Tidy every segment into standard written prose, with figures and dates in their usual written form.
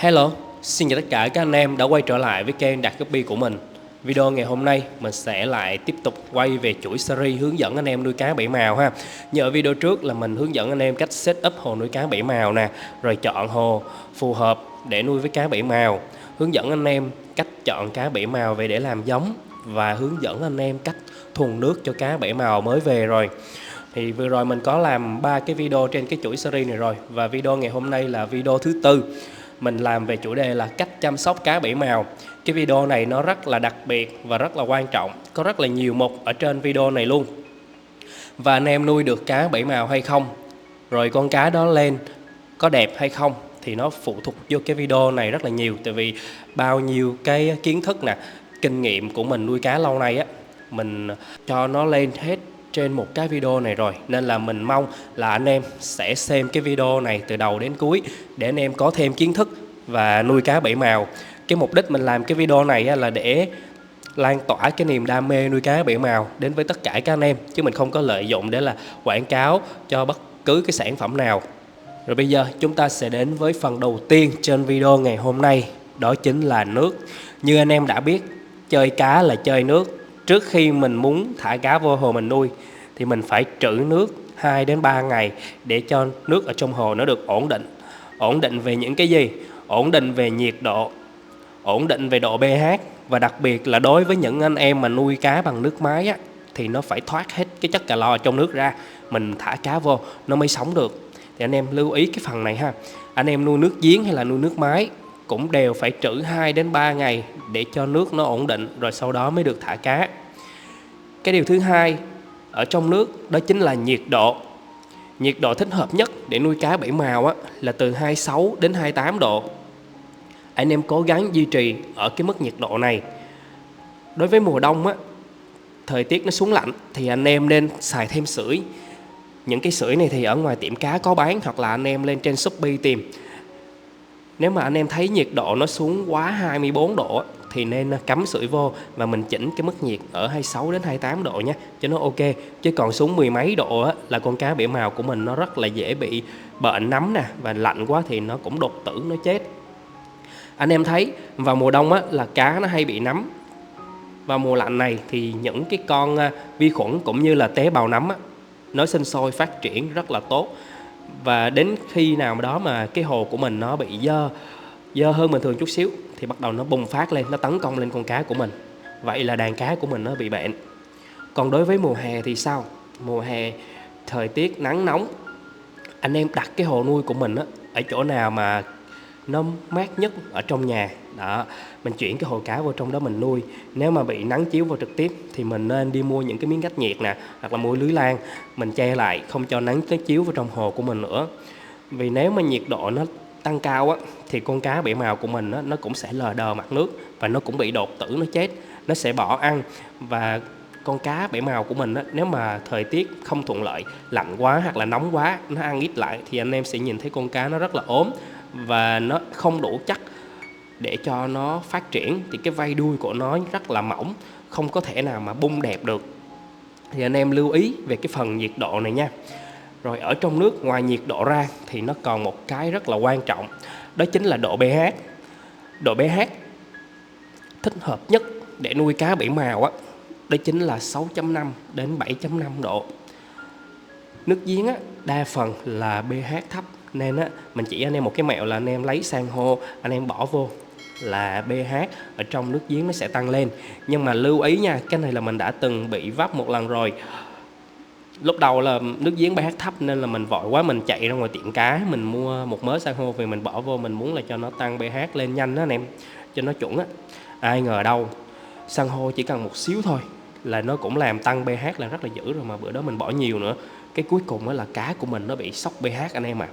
Hello, xin chào tất cả các anh em đã quay trở lại với kênh Đạt Guppy của mình. Video ngày hôm nay mình sẽ lại tiếp tục quay về chuỗi series hướng dẫn anh em nuôi cá bảy màu ha. Nhờ video trước là mình hướng dẫn anh em cách set up hồ nuôi cá bảy màu nè, rồi chọn hồ phù hợp để nuôi với cá bảy màu, hướng dẫn anh em cách chọn cá bảy màu về để làm giống và hướng dẫn anh em cách thuần nước cho cá bảy màu mới về rồi. Thì vừa rồi mình có làm 3 cái video trên cái chuỗi series này rồi, và video ngày hôm nay là video thứ tư. Mình làm về chủ đề là cách chăm sóc cá bảy màu. Cái video này nó rất là đặc biệt và rất là quan trọng, có rất là nhiều mục ở trên video này luôn. Và anh em nuôi được cá bảy màu hay không, rồi con cá đó lên có đẹp hay không, thì nó phụ thuộc vô cái video này rất là nhiều. Tại vì bao nhiêu cái kiến thức nè, kinh nghiệm của mình nuôi cá lâu nay á, mình cho nó lên hết trên một cái video này rồi. Nên là mình mong là anh em sẽ xem cái video này từ đầu đến cuối để anh em có thêm kiến thức và nuôi cá bảy màu. Cái mục đích mình làm cái video này là để lan tỏa cái niềm đam mê nuôi cá bảy màu đến với tất cả các anh em, chứ mình không có lợi dụng để là quảng cáo cho bất cứ cái sản phẩm nào. Rồi bây giờ chúng ta sẽ đến với phần đầu tiên trên video ngày hôm nay, đó chính là nước. Như anh em đã biết, chơi cá là chơi nước. Trước khi mình muốn thả cá vô hồ mình nuôi thì mình phải trữ nước 2 đến 3 ngày để cho nước ở trong hồ nó được ổn định. Ổn định về những cái gì? Ổn định về nhiệt độ, ổn định về độ pH, và đặc biệt là đối với những anh em mà nuôi cá bằng nước máy á, thì nó phải thoát hết cái chất calo trong nước ra, mình thả cá vô nó mới sống được. Thì anh em lưu ý cái phần này ha. Anh em nuôi nước giếng hay là nuôi nước máy cũng đều phải trữ 2 đến 3 ngày để cho nước nó ổn định, rồi sau đó mới được thả cá. Cái điều thứ hai ở trong nước đó chính là nhiệt độ. Nhiệt độ thích hợp nhất để nuôi cá bảy màu á, là từ 26 đến 28 độ. Anh em cố gắng duy trì ở cái mức nhiệt độ này. Đối với mùa đông á, thời tiết nó xuống lạnh thì anh em nên xài thêm sưởi. Những cái sưởi này thì ở ngoài tiệm cá có bán, hoặc là anh em lên trên Shopee tìm. Nếu mà anh em thấy nhiệt độ nó xuống quá 24 độ thì nên cắm sưởi vô và mình chỉnh cái mức nhiệt ở 26 đến 28 độ nhé, cho nó ok. Chứ còn xuống mười mấy độ á, là con cá bảy màu của mình nó rất là dễ bị bệnh nấm nè, và lạnh quá thì nó cũng đột tử, nó chết. Anh em thấy vào mùa đông á, là cá nó hay bị nấm. Vào mùa lạnh này thì những cái con vi khuẩn cũng như là tế bào nấm á, nó sinh sôi phát triển rất là tốt. Và đến khi nào đó mà cái hồ của mình nó bị dơ hơn bình thường chút xíu thì bắt đầu nó bùng phát lên, nó tấn công lên con cá của mình. Vậy là đàn cá của mình nó bị bệnh. Còn đối với mùa hè thì sao? Mùa hè thời tiết nắng nóng, anh em đặt cái hồ nuôi của mình á, ở chỗ nào mà nó mát nhất ở trong nhà đó, mình chuyển cái hồ cá vô trong đó mình nuôi. Nếu mà bị nắng chiếu vô trực tiếp thì mình nên đi mua những cái miếng cách nhiệt nè, hoặc là mua lưới lan mình che lại, không cho nắng chiếu vào trong hồ của mình nữa. Vì nếu mà nhiệt độ nó tăng cao á, thì con cá bảy màu của mình á, nó cũng sẽ lờ đờ mặt nước và nó cũng bị đột tử, nó chết, nó sẽ bỏ ăn. Và con cá bảy màu của mình á, nếu mà thời tiết không thuận lợi, lạnh quá hoặc là nóng quá, nó ăn ít lại thì anh em sẽ nhìn thấy con cá nó rất là ốm và nó không đủ chắc để cho nó phát triển. Thì cái vây đuôi của nó rất là mỏng, không có thể nào mà bung đẹp được. Thì anh em lưu ý về cái phần nhiệt độ này nha. Rồi ở trong nước, ngoài nhiệt độ ra thì nó còn một cái rất là quan trọng, đó chính là độ pH. Độ pH thích hợp nhất để nuôi cá bảy màu á, đó chính là 6.5 đến 7.5 độ. Nước giếng á, đa phần là pH thấp, nên á, mình chỉ anh em một cái mẹo là anh em lấy san hô, anh em bỏ vô là pH ở trong nước giếng nó sẽ tăng lên. Nhưng mà lưu ý nha, cái này là mình đã từng bị vấp một lần rồi. Lúc đầu là nước giếng pH thấp nên là mình vội quá, mình chạy ra ngoài tiệm cá, mình mua một mớ san hô về mình bỏ vô, mình muốn là cho nó tăng pH lên nhanh đó anh em, cho nó chuẩn á. Ai ngờ đâu, san hô chỉ cần một xíu thôi là nó cũng làm tăng pH là rất là dữ rồi, mà bữa đó mình bỏ nhiều nữa. Cái cuối cùng là cá của mình nó bị sốc pH anh em ạ.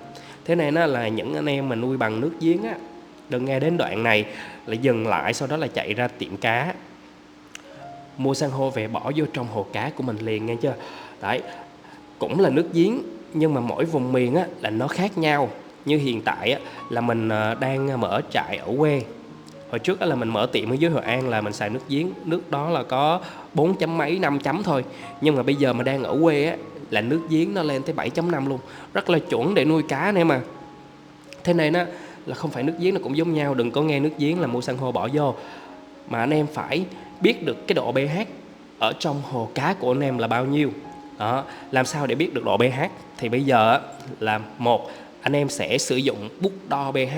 Thế nên là những anh em mà nuôi bằng nước giếng á, đừng nghe đến đoạn này lại dừng lại, sau đó là chạy ra tiệm cá mua san hô về bỏ vô trong hồ cá của mình liền, nghe chưa? Đấy, cũng là nước giếng nhưng mà mỗi vùng miền á, là nó khác nhau. Như hiện tại á, là mình đang mở trại ở quê. Hồi trước á, là mình mở tiệm ở dưới Hội An là mình xài nước giếng, nước đó là có 4 chấm mấy, 5 chấm thôi. Nhưng mà bây giờ mà đang ở quê á, là nước giếng nó lên tới 7.5 luôn, rất là chuẩn để nuôi cá này mà. Thế nên á, là không phải nước giếng nó cũng giống nhau, đừng có nghe nước giếng là mua san hô bỏ vô, mà anh em phải biết được cái độ pH ở trong hồ cá của anh em là bao nhiêu. Đó, làm sao để biết được độ pH? Thì bây giờ là một, anh em sẽ sử dụng bút đo pH,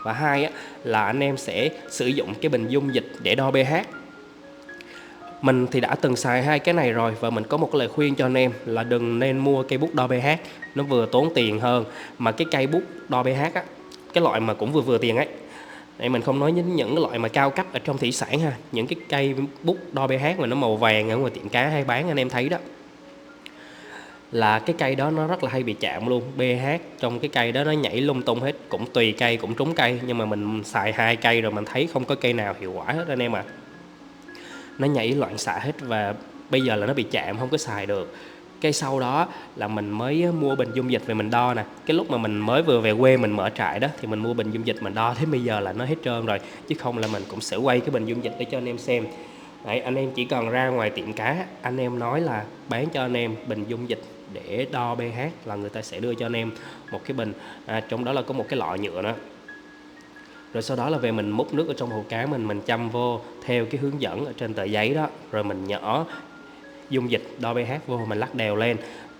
và hai là anh em sẽ sử dụng cái bình dung dịch để đo pH. Mình thì đã từng xài hai cái này rồi, và mình có một cái lời khuyên cho anh em là đừng nên mua cây bút đo pH, nó vừa tốn tiền hơn, mà cái cây bút đo pH cái loại mà cũng vừa vừa tiền ấy. Đây mình không nói đến những loại mà cao cấp ở trong thủy sản ha, những cái cây bút đo pH mà nó màu vàng ở ngoài tiệm cá hay bán anh em thấy đó, là cái cây đó nó rất là hay bị chạm luôn. pH trong cái cây đó nó nhảy lung tung hết, cũng tùy cây cũng trúng cây, nhưng mà mình xài 2 cây rồi mình thấy không có cây nào hiệu quả hết anh em ạ. Nó nhảy loạn xạ hết, và bây giờ là nó bị chạm không có xài được. Cái sau đó là mình mới mua bình dung dịch về mình đo nè. Cái lúc mà mình mới vừa về quê mình mở trại đó thì mình mua bình dung dịch mình đo, thế bây giờ là nó hết trơn rồi, chứ không là mình cũng sẽ quay cái bình dung dịch để cho anh em xem. Đấy, anh em chỉ cần ra ngoài tiệm cá, anh em nói là bán cho anh em bình dung dịch để đo pH là người ta sẽ đưa cho anh em một cái bình, trong đó là có một cái lọ nhựa nữa. Rồi sau đó là về mình múc nước ở trong hồ cá mình chăm vô theo cái hướng dẫn ở trên tờ giấy đó, rồi mình nhỏ dung dịch đo pH vô, mình lắc đều lên.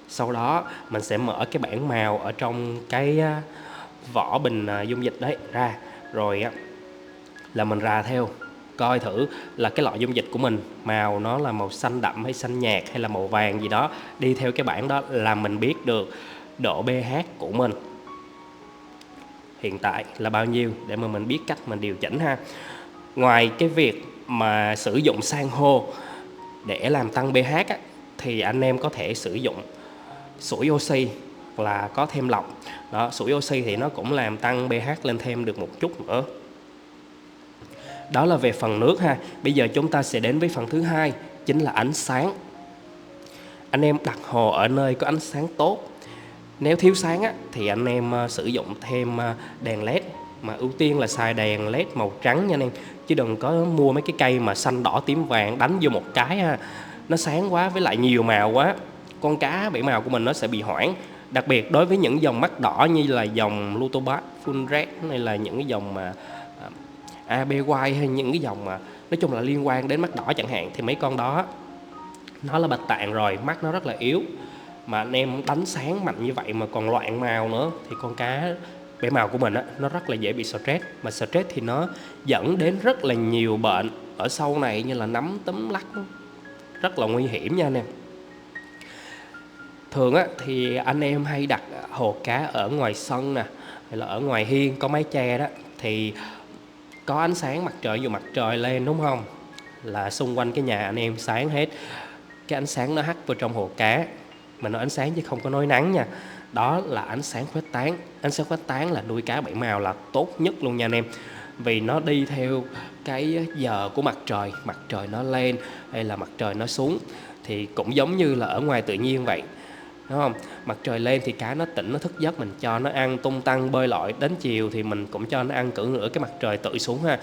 Sau đó mình sẽ mở cái bảng màu ở trong cái vỏ bình dung dịch đấy ra, rồi là mình rà theo coi thử là cái lọ dung dịch của mình màu nó là màu xanh đậm hay xanh nhạt hay là màu vàng gì đó. Đi theo cái bảng đó là mình biết được độ pH của mình hiện tại là bao nhiêu, để mà mình biết cách mình điều chỉnh ha. Ngoài cái việc mà sử dụng san hô để làm tăng pH thì anh em có thể sử dụng sủi oxy là có thêm lọc. Đó, sủi oxy thì nó cũng làm tăng pH lên thêm được một chút nữa. Đó là về phần nước ha. Bây giờ chúng ta sẽ đến với phần thứ hai, chính là ánh sáng. Anh em đặt hồ ở nơi có ánh sáng tốt. Nếu thiếu sáng thì anh em sử dụng thêm đèn led, mà ưu tiên là xài đèn led màu trắng nha anh em, chứ đừng có mua mấy cái cây mà xanh đỏ tím vàng đánh vô một cái nó sáng quá với lại nhiều màu quá, con cá bảy màu của mình nó sẽ bị hoảng. Đặc biệt đối với những dòng mắt đỏ như là dòng Lutobass, Full Red, hay là những cái dòng mà ABY, hay những cái dòng mà nói chung là liên quan đến mắt đỏ chẳng hạn, thì mấy con đó nó là bạch tạng rồi, mắt nó rất là yếu, mà anh em đánh sáng mạnh như vậy mà còn loạn màu nữa thì con cá bảy màu của mình nó rất là dễ bị stress. Mà stress thì nó dẫn đến rất là nhiều bệnh ở sau này, như là nấm, túm, lắc, rất là nguy hiểm nha anh em. Thường thì anh em hay đặt hồ cá ở ngoài sân nè, hay là ở ngoài hiên có mái che đó, thì có ánh sáng mặt trời, dù mặt trời lên đúng không, là xung quanh cái nhà anh em sáng hết. Cái ánh sáng nó hắt vào trong hồ cá, mình nói ánh sáng chứ không có nói nắng nha, đó là ánh sáng khuếch tán. Ánh sáng khuếch tán là nuôi cá bảy màu là tốt nhất luôn nha anh em, vì nó đi theo cái giờ của mặt trời nó lên hay là mặt trời nó xuống, thì cũng giống như là ở ngoài tự nhiên vậy, đúng không? Mặt trời lên thì cá nó tỉnh, nó thức giấc, mình cho nó ăn tung tăng bơi lội, đến chiều thì mình cũng cho nó ăn cỡ nửa cái mặt trời tự xuống ha.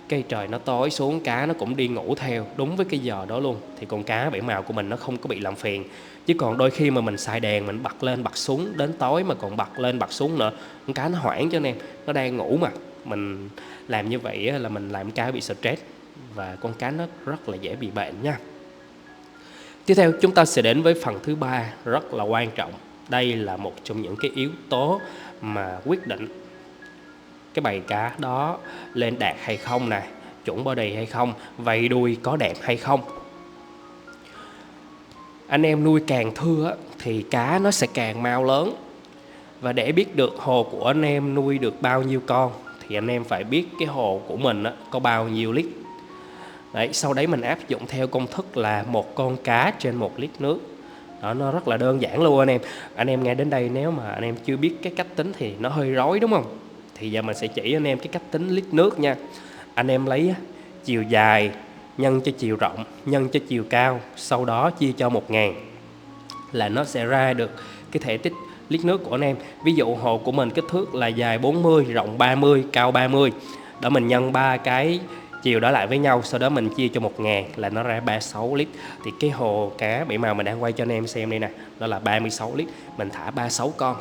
Cái trời nó tối xuống, cá nó cũng đi ngủ theo đúng với cái giờ đó luôn, thì con cá bảy màu của mình nó không có bị làm phiền. Chứ còn đôi khi mà mình xài đèn mình bật lên bật xuống, đến tối mà còn bật lên bật xuống nữa, con cá nó hoảng cho nên nó đang ngủ mà mình làm như vậy là mình làm cá bị stress, và con cá nó rất là dễ bị bệnh nha. Tiếp theo chúng ta sẽ đến với phần thứ ba rất là quan trọng. Đây là một trong những cái yếu tố mà quyết định cái bầy cá đó lên đạt hay không nè, chuẩn body hay không, vây đuôi có đẹp hay không. Anh em nuôi càng thưa thì cá nó sẽ càng mau lớn. Và để biết được hồ của anh em nuôi được bao nhiêu con thì anh em phải biết cái hồ của mình có bao nhiêu lít. Đấy, sau đấy mình áp dụng theo công thức là 1 con cá trên 1 lít nước. Đó, nó rất là đơn giản luôn anh em. Anh em nghe đến đây nếu mà anh em chưa biết cái cách tính thì nó hơi rối đúng không? Thì giờ mình sẽ chỉ anh em cái cách tính lít nước nha. Anh em lấy chiều dài nhân cho chiều rộng nhân cho chiều cao, sau đó chia cho 1000 là nó sẽ ra được cái thể tích lít nước của anh em. Ví dụ hồ của mình kích thước là dài 40, rộng 30, cao 30. Đó, mình nhân 3 cái chiều đó lại với nhau, sau đó mình chia cho 1000 là nó ra 36 lít. Thì cái hồ cá bảy màu mình đang quay cho anh em xem đây nè, đó là 36 lít. Mình thả 36 con.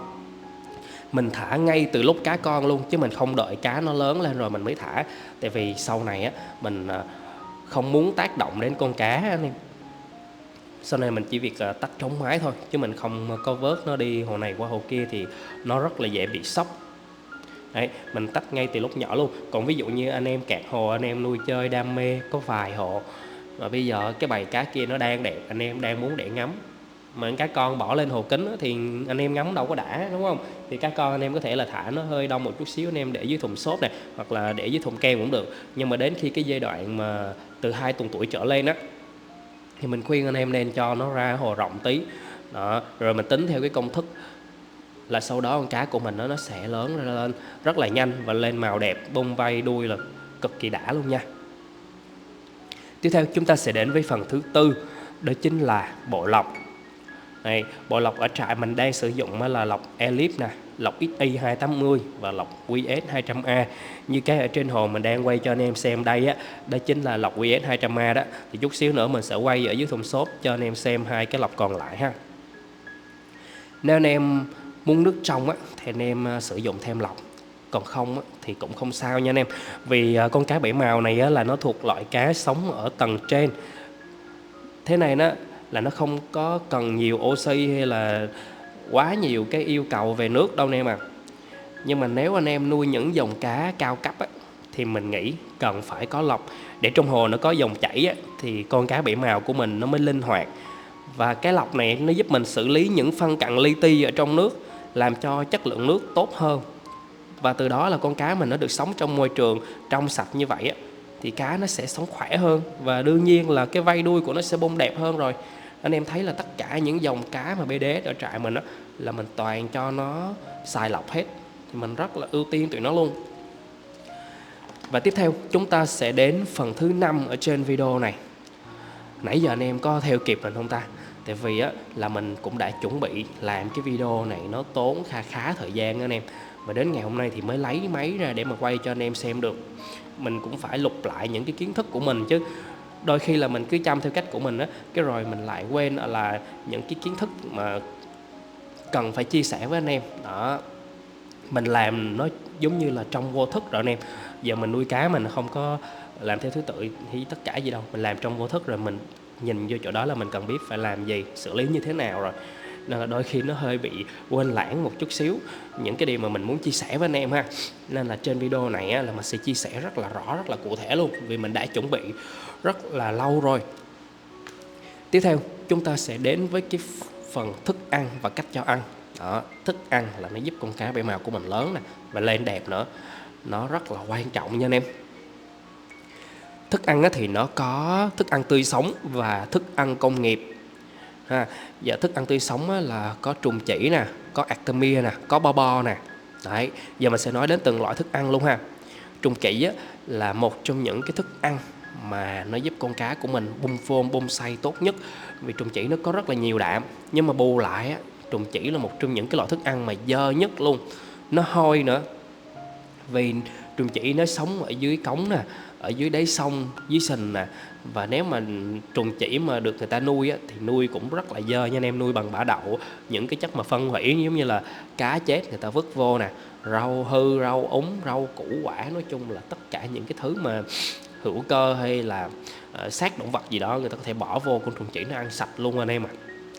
mình thả ngay từ lúc cá con luôn, chứ mình không đợi cá nó lớn lên rồi mình mới thả. Tại vì sau này á mình không muốn tác động đến con cá anh em. Sau này mình chỉ việc tắt trống máy thôi, chứ mình không có vớt nó đi hồ này qua hồ kia thì nó rất là dễ bị sốc. Đấy, mình tắt ngay từ lúc nhỏ luôn. Còn ví dụ như anh em cạn hồ, anh em nuôi chơi đam mê có vài hộ, mà bây giờ cái bầy cá kia nó đang đẹp, anh em đang muốn để ngắm, mà cá con bỏ lên hồ kính thì anh em ngắm đâu có đã, đúng không? Thì cá con anh em có thể là thả nó hơi đông một chút xíu, anh em để dưới thùng xốp này, hoặc là để dưới thùng kem cũng được. Nhưng mà đến khi cái giai đoạn mà từ 2 tuần tuổi trở lên á, thì mình khuyên anh em nên cho nó ra hồ rộng tí đó, rồi mình tính theo cái công thức là sau đó con cá của mình nó sẽ lớn lên rất là nhanh và lên màu đẹp, bông vây đuôi là cực kỳ đã luôn nha. Tiếp theo chúng ta sẽ đến với phần thứ tư, đó chính là bộ lọc. Này, bộ lọc ở trại mình đang sử dụng là lọc Elite nè, lọc XI 280 và lọc QS 200A. Như cái ở trên hồ mình đang quay cho anh em xem đây á, đó chính là lọc QS 200A đó. Thì chút xíu nữa mình sẽ quay ở dưới thùng xốp cho anh em xem hai cái lọc còn lại ha. Nếu anh em muốn nước trong á, thì anh em sử dụng thêm lọc. Còn không á, thì cũng không sao nha anh em. Vì con cá bảy màu này á, là nó thuộc loại cá sống ở tầng trên. Thế này nó là nó không có cần nhiều oxy hay là quá nhiều cái yêu cầu về nước đâu anh em à. Nhưng mà nếu anh em nuôi những dòng cá cao cấp á, thì mình nghĩ cần phải có lọc để trong hồ nó có dòng chảy á, thì con cá bảy màu của mình nó mới linh hoạt. Và cái lọc này nó giúp mình xử lý những phân cặn li ti ở trong nước, làm cho chất lượng nước tốt hơn. Và từ đó là con cá mình nó được sống trong môi trường trong sạch như vậy á, thì cá nó sẽ sống khỏe hơn. Và đương nhiên là cái vây đuôi của nó sẽ bông đẹp hơn rồi. Anh em thấy là tất cả những dòng cá mà BDS ở trại mình á, là mình toàn cho nó xài lọc hết. Thì mình rất là ưu tiên tụi nó luôn. Và tiếp theo chúng ta sẽ đến phần thứ 5 ở trên video này. Nãy giờ anh em có theo kịp mình không ta? Tại vì á, là mình cũng đã chuẩn bị làm cái video này nó tốn khá thời gian anh em. Và đến ngày hôm nay thì mới lấy máy ra để mà quay cho anh em xem được. Mình cũng phải lục lại những cái kiến thức của mình chứ. Đôi khi là mình cứ chăm theo cách của mình á, cái rồi mình lại quên là những cái kiến thức mà cần phải chia sẻ với anh em. Đó, mình làm nó giống như là trong vô thức rồi anh em. Giờ mình nuôi cá mình không có làm theo thứ tự thì tất cả gì đâu, mình làm trong vô thức rồi mình nhìn vô chỗ đó là mình cần biết phải làm gì, xử lý như thế nào rồi. Nên là đôi khi nó hơi bị quên lãng một chút xíu những cái điều mà mình muốn chia sẻ với anh em ha. Nên là trên video này á, là mình sẽ chia sẻ rất là rõ, rất là cụ thể luôn, vì mình đã chuẩn bị rất là lâu rồi. Tiếp theo chúng ta sẽ đến với cái phần thức ăn và cách cho ăn. Đó, thức ăn là nó giúp con cá bảy màu của mình lớn nè và lên đẹp nữa. Nó rất là quan trọng nha anh em. Thức ăn thì nó có thức ăn tươi sống và thức ăn công nghiệp. Giờ thức ăn tươi sống là có trùng chỉ nè, có Artemia nè, có bo nè. Đấy, giờ mình sẽ nói đến từng loại thức ăn luôn ha. Trùng chỉ là một trong những cái thức ăn mà nó giúp con cá của mình bung phôm, bung xay tốt nhất. Vì trùng chỉ nó có rất là nhiều đạm, nhưng mà bù lại trùng chỉ là một trong những cái loại thức ăn mà dơ nhất luôn. Nó hôi nữa. Vì trùng chỉ nó sống ở dưới cống nè, ở dưới đáy sông, dưới sình nè. Và nếu mà trùng chỉ mà được người ta nuôi thì nuôi cũng rất là dơ nha anh em. Nuôi bằng bã đậu, những cái chất mà phân hủy giống như là cá chết người ta vứt vô nè, rau hư, rau úng, rau củ quả, nói chung là tất cả những cái thứ mà hữu cơ hay là xác động vật gì đó người ta có thể bỏ vô con trùng chỉ nó ăn sạch luôn anh em ạ.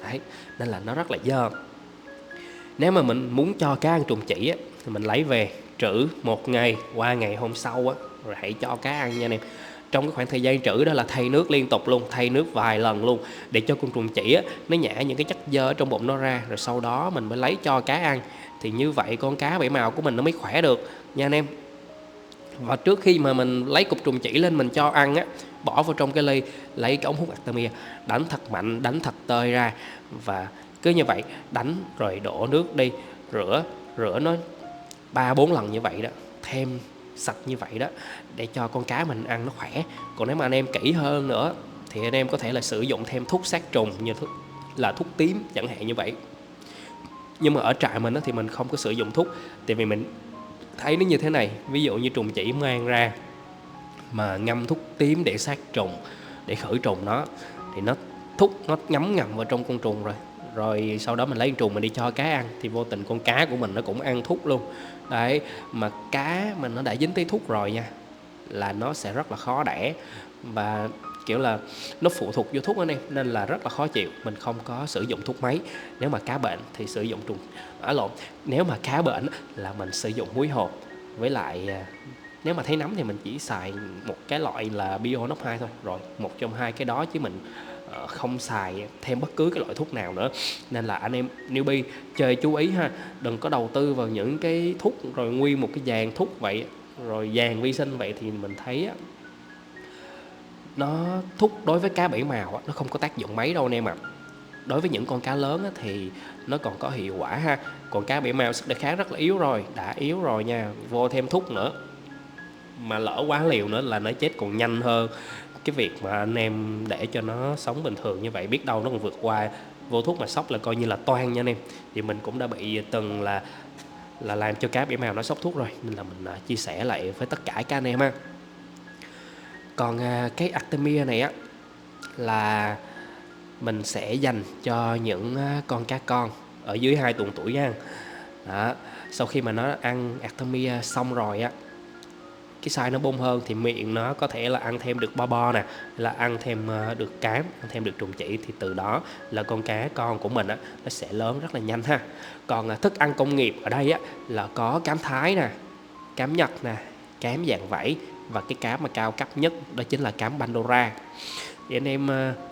Đấy, nên là nó rất là dơ. Nếu mà mình muốn cho cá ăn trùng chỉ thì mình lấy về trữ một ngày, qua ngày hôm sau rồi hãy cho cá ăn nha anh em. Trong cái khoảng thời gian trữ đó là thay nước liên tục luôn, thay nước vài lần luôn, để cho con trùng chỉ nó nhả những cái chất dơ ở trong bụng nó ra, rồi sau đó mình mới lấy cho cá ăn. Thì như vậy con cá bảy màu của mình nó mới khỏe được nha anh em. Và trước khi mà mình lấy cục trùng chỉ lên mình cho ăn bỏ vào trong cái ly, lấy cái ống hút Artemia, đánh thật mạnh, đánh thật tơi ra. Và cứ như vậy đánh rồi đổ nước đi, rửa nó 3-4 lần như vậy đó, thêm sạch như vậy đó, để cho con cá mình ăn nó khỏe. Còn nếu mà anh em kỹ hơn nữa thì anh em có thể là sử dụng thêm thuốc sát trùng như là thuốc tím chẳng hạn như vậy. Nhưng mà ở trại mình thì mình không có sử dụng thuốc, tại vì mình thấy nó như thế này. Ví dụ như trùng chỉ mang ra mà ngâm thuốc tím để sát trùng, để khử trùng nó, thì nó thuốc nó ngấm ngầm vào trong con trùng rồi rồi sau đó mình lấy con trùng mình đi cho cá ăn thì vô tình con cá của mình nó cũng ăn thuốc luôn. Đấy, mà cá mình nó đã dính tới thuốc rồi nha là nó sẽ rất là khó đẻ, và kiểu là nó phụ thuộc vô thuốc anh em, nên là rất là khó chịu. Mình không có sử dụng thuốc mấy. Nếu mà cá bệnh thì sử dụng trùng lộn, nếu mà cá bệnh là mình sử dụng muối hột, với lại nếu mà thấy nấm thì mình chỉ xài một cái loại là Bionop 2 thôi, rồi một trong hai cái đó, chứ mình không xài thêm bất cứ cái loại thuốc nào nữa. Nên là anh em newbie chơi chú ý ha, đừng có đầu tư vào những cái thuốc rồi nguyên một cái dàn thuốc vậy, rồi dàn vi sinh vậy, thì mình thấy nó thuốc đối với cá bảy màu nó không có tác dụng mấy đâu anh em ạ. Đối với những con cá lớn thì nó còn có hiệu quả ha, còn cá bảy màu sức đề kháng rất là yếu rồi, đã yếu rồi nha, vô thêm thuốc nữa mà lỡ quá liều nữa là nó chết còn nhanh hơn cái việc mà anh em để cho nó sống bình thường như vậy. Biết đâu nó còn vượt qua, vô thuốc mà sốc là coi như là toan nha anh em. Thì mình cũng đã bị từng là làm cho cá bảy màu nó sốc thuốc rồi, nên là mình chia sẻ lại với tất cả các anh em ha. Còn cái Artemia này là mình sẽ dành cho những con cá con ở dưới 2 tuần tuổi nha. Đó, sau khi mà nó ăn Artemia xong rồi cái size nó bung hơn thì miệng nó có thể là ăn thêm được bo nè, là ăn thêm được cám, ăn thêm được trùng chỉ, thì từ đó là con cá con của mình nó sẽ lớn rất là nhanh ha. Còn thức ăn công nghiệp ở đây là có cám Thái nè, cám Nhật nè, cám dạng vảy, và cái cám mà cao cấp nhất đó chính là cám Pandora. Thì anh em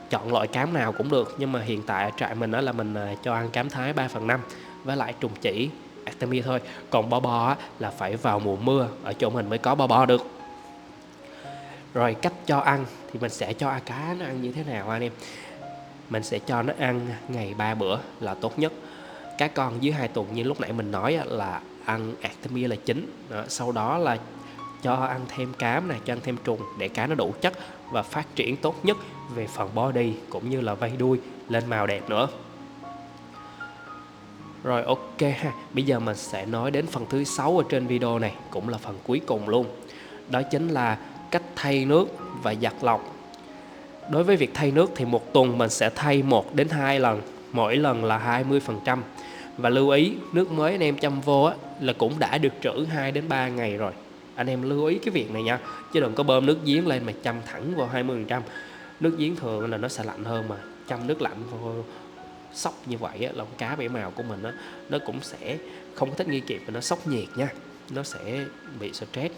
chọn loại cám nào cũng được, nhưng mà hiện tại ở trại mình là mình cho ăn cám Thái 3/5 với lại trùng chỉ Artemia thôi. Còn bo là phải vào mùa mưa ở chỗ mình mới có bo được. Rồi cách cho ăn thì mình sẽ cho cá nó ăn như thế nào anh em? Mình sẽ cho nó ăn ngày 3 bữa là tốt nhất. Cá con dưới 2 tuần như lúc nãy mình nói là ăn Artemia là chính. Đó, sau đó là cho ăn thêm cám này, cho ăn thêm trùng để cá nó đủ chất và phát triển tốt nhất về phần body cũng như là vây đuôi, lên màu đẹp nữa. Rồi ok ha, bây giờ mình sẽ nói đến phần thứ 6 ở trên video này, cũng là phần cuối cùng luôn. Đó chính là cách thay nước và giặt lọc. Đối với việc thay nước thì một tuần mình sẽ thay 1 đến 2 lần, mỗi lần là 20%. Và lưu ý nước mới anh em chăm vô là cũng đã được trữ 2 đến 3 ngày rồi. Anh em lưu ý cái việc này nha, chứ đừng có bơm nước giếng lên mà chăm thẳng vào 20%. Nước giếng thường là nó sẽ lạnh hơn, mà chăm nước lạnh vô sốc như vậy là con cá bảy màu của mình nó cũng sẽ không có thích nghi kịp và nó sốc nhiệt nha. Nó sẽ bị stress,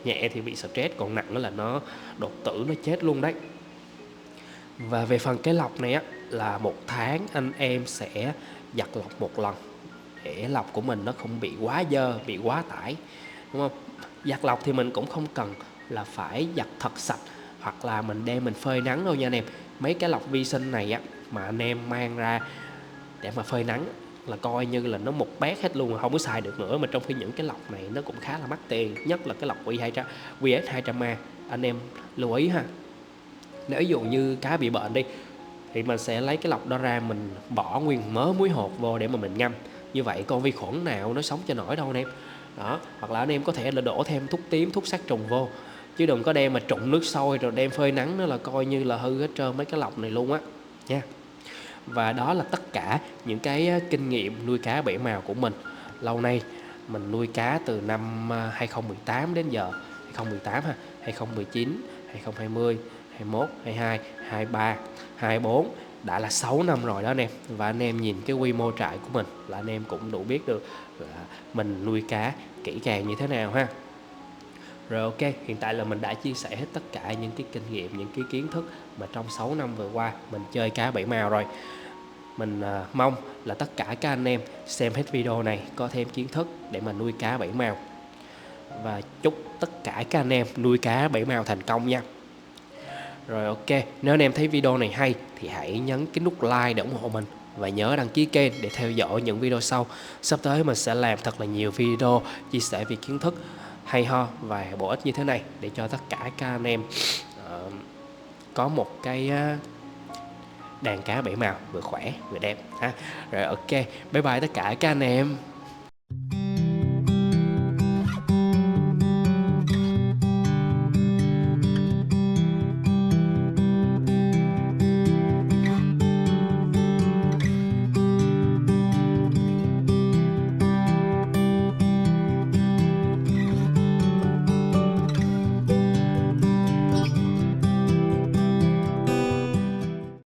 nhẹ thì bị stress, còn nặng là nó đột tử, nó chết luôn đấy. Và về phần cái lọc này là 1 tháng anh em sẽ giặt lọc 1 lần để lọc của mình nó không bị quá dơ, bị quá tải, đúng không? Giặt lọc thì mình cũng không cần là phải giặt thật sạch hoặc là mình đem mình phơi nắng đâu nha anh em. Mấy cái lọc vi sinh này mà anh em mang ra để mà phơi nắng là coi như là nó một bét hết luôn, không có xài được nữa. Mà trong khi những cái lọc này nó cũng khá là mắc tiền, nhất là cái lọc VS200A. Anh em lưu ý ha. Nếu dụ như cá bị bệnh đi thì mình sẽ lấy cái lọc đó ra, mình bỏ nguyên mớ muối hột vô để mà mình ngâm. Như vậy con vi khuẩn nào nó sống cho nổi đâu anh em. Đó, hoặc là anh em có thể là đổ thêm thuốc tím, thuốc sát trùng vô, chứ đừng có đem mà trụng nước sôi rồi đem phơi nắng, nữa là coi như là hư hết trơn mấy cái lọc này luôn nha. Và đó là tất cả những cái kinh nghiệm nuôi cá bảy màu của mình. Lâu nay mình nuôi cá từ năm 2018 đến giờ, 2018 ha, 2019, 2020, 21, 22, 23, 24, đã là 6 năm rồi đó anh em. Và anh em nhìn cái quy mô trại của mình là anh em cũng đủ biết được là mình nuôi cá kỹ càng như thế nào ha. Rồi ok, hiện tại là mình đã chia sẻ hết tất cả những cái kinh nghiệm, những cái kiến thức mà trong 6 năm vừa qua mình chơi cá bảy màu rồi. Mình mong là tất cả các anh em xem hết video này có thêm kiến thức để mà nuôi cá bảy màu. Và chúc tất cả các anh em nuôi cá bảy màu thành công nha. Rồi ok, nếu anh em thấy video này hay thì hãy nhấn cái nút like để ủng hộ mình. Và nhớ đăng ký kênh để theo dõi những video sau. Sắp tới mình sẽ làm thật là nhiều video chia sẻ về kiến thức hay ho và bổ ích như thế này, để cho tất cả các anh em có một cái đàn cá bảy màu vừa khỏe vừa đẹp ha. Rồi ok, bye bye tất cả các anh em.